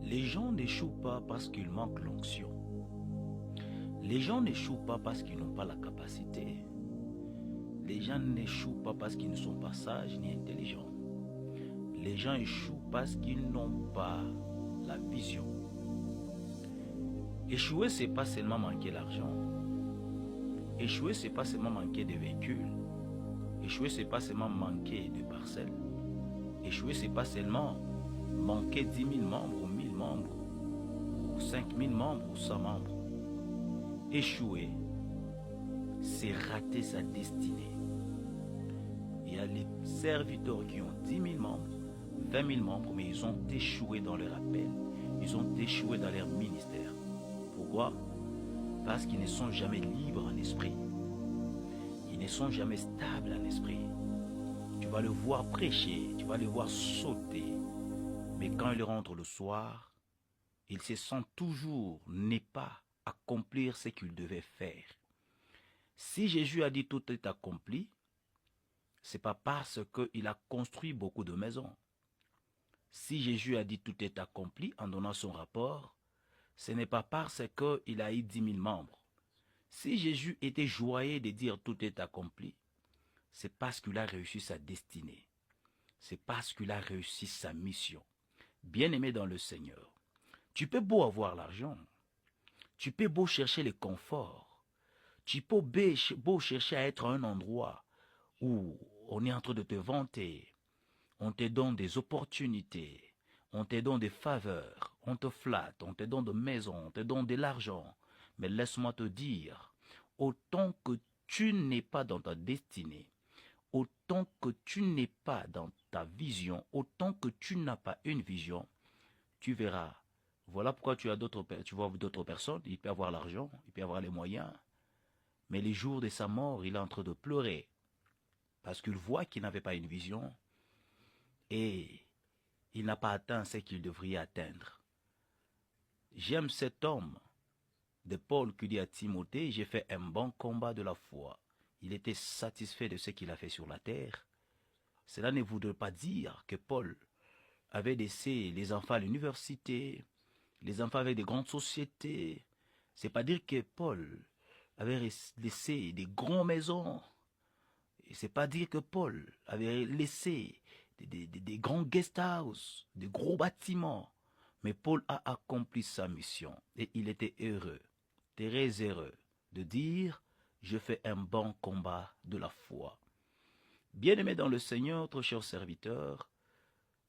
Les gens n'échouent pas parce qu'ils manquent l'onction. Les gens n'échouent pas parce qu'ils n'ont pas la capacité. Les gens n'échouent pas parce qu'ils ne sont pas sages ni intelligents. Les gens échouent parce qu'ils n'ont pas la vision. Échouer, c'est pas seulement manquer l'argent. Échouer, c'est pas seulement manquer de véhicules. Échouer, c'est pas seulement manquer de parcelles. Échouer, c'est pas seulement manquer 10 000 membres ou 1000 membres ou 5 000 membres ou 100 membres. Échouer, c'est rater sa destinée. Il y a les serviteurs qui ont 10 000 membres, 20 000 membres, mais ils ont échoué dans leur appel. Ils ont échoué dans leur ministère. Pourquoi? Parce qu'ils ne sont jamais libres en esprit. Ils ne sont jamais stables en esprit. Tu vas le voir prêcher, tu vas le voir sauter. Mais quand il rentre le soir, il se sent toujours ne pas accomplir ce qu'il devait faire. Si Jésus a dit tout est accompli, c'est pas parce qu'il a construit beaucoup de maisons. Si Jésus a dit tout est accompli en donnant son rapport, ce n'est pas parce qu'il a eu 10 000 membres. Si Jésus était joyeux de dire tout est accompli, c'est parce qu'il a réussi sa destinée. C'est parce qu'il a réussi sa mission. Bien-aimé dans le Seigneur, tu peux beau avoir l'argent, tu peux beau chercher le confort, tu peux beau chercher à être à un endroit où on est en train de te vanter, on te donne des opportunités, on te donne des faveurs, on te flatte, on te donne des maisons, on te donne de l'argent. Mais laisse-moi te dire, autant que tu n'es pas dans ta destinée, autant que tu n'es pas dans ta vision, autant que tu n'as pas une vision, tu verras. Voilà pourquoi tu vois d'autres personnes, il peut avoir l'argent, il peut avoir les moyens, mais les jours de sa mort, il est en train de pleurer, parce qu'il voit qu'il n'avait pas une vision, et il n'a pas atteint ce qu'il devrait atteindre. J'aime cet homme de Paul qui dit à Timothée, j'ai fait un bon combat de la foi. Il était satisfait de ce qu'il a fait sur la terre. Cela ne voudrait pas dire que Paul avait laissé les enfants à l'université, les enfants avec des grandes sociétés. C'est pas dire que Paul avait laissé des grandes maisons. C'est pas dire que Paul avait laissé des grands guest house, des gros bâtiments. Mais Paul a accompli sa mission et il était heureux, très heureux de dire « Je fais un bon combat de la foi ». Bien-aimé dans le Seigneur, trop cher serviteur,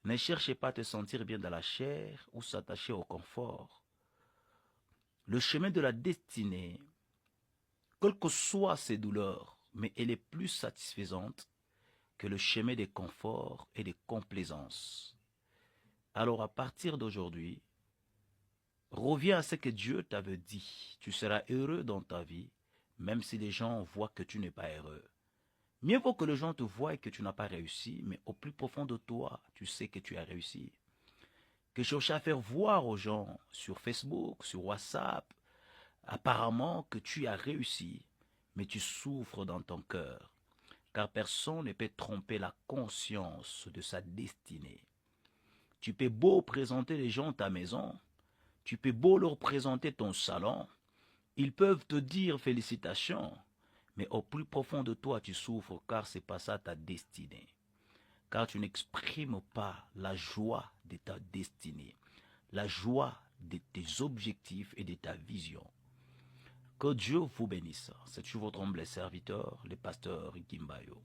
ne cherchez pas à te sentir bien dans la chair ou s'attacher au confort. Le chemin de la destinée, quelles que soient ses douleurs, mais elle est plus satisfaisante que le chemin des conforts et des complaisances. Alors à partir d'aujourd'hui, reviens à ce que Dieu t'avait dit. Tu seras heureux dans ta vie, même si les gens voient que tu n'es pas heureux. Mieux vaut que les gens te voient que tu n'as pas réussi, mais au plus profond de toi, tu sais que tu as réussi. Que chercher à faire voir aux gens sur Facebook, sur WhatsApp, apparemment que tu as réussi, mais tu souffres dans ton cœur. Car personne ne peut tromper la conscience de sa destinée. Tu peux beau présenter les gens ta maison, tu peux beau leur présenter ton salon, ils peuvent te dire félicitations, mais au plus profond de toi tu souffres car c'est pas ça ta destinée. Car tu n'exprimes pas la joie de ta destinée, la joie de tes objectifs et de ta vision. Que Dieu vous bénisse. C'est toujours votre humble serviteur, le pasteur Gimbayo.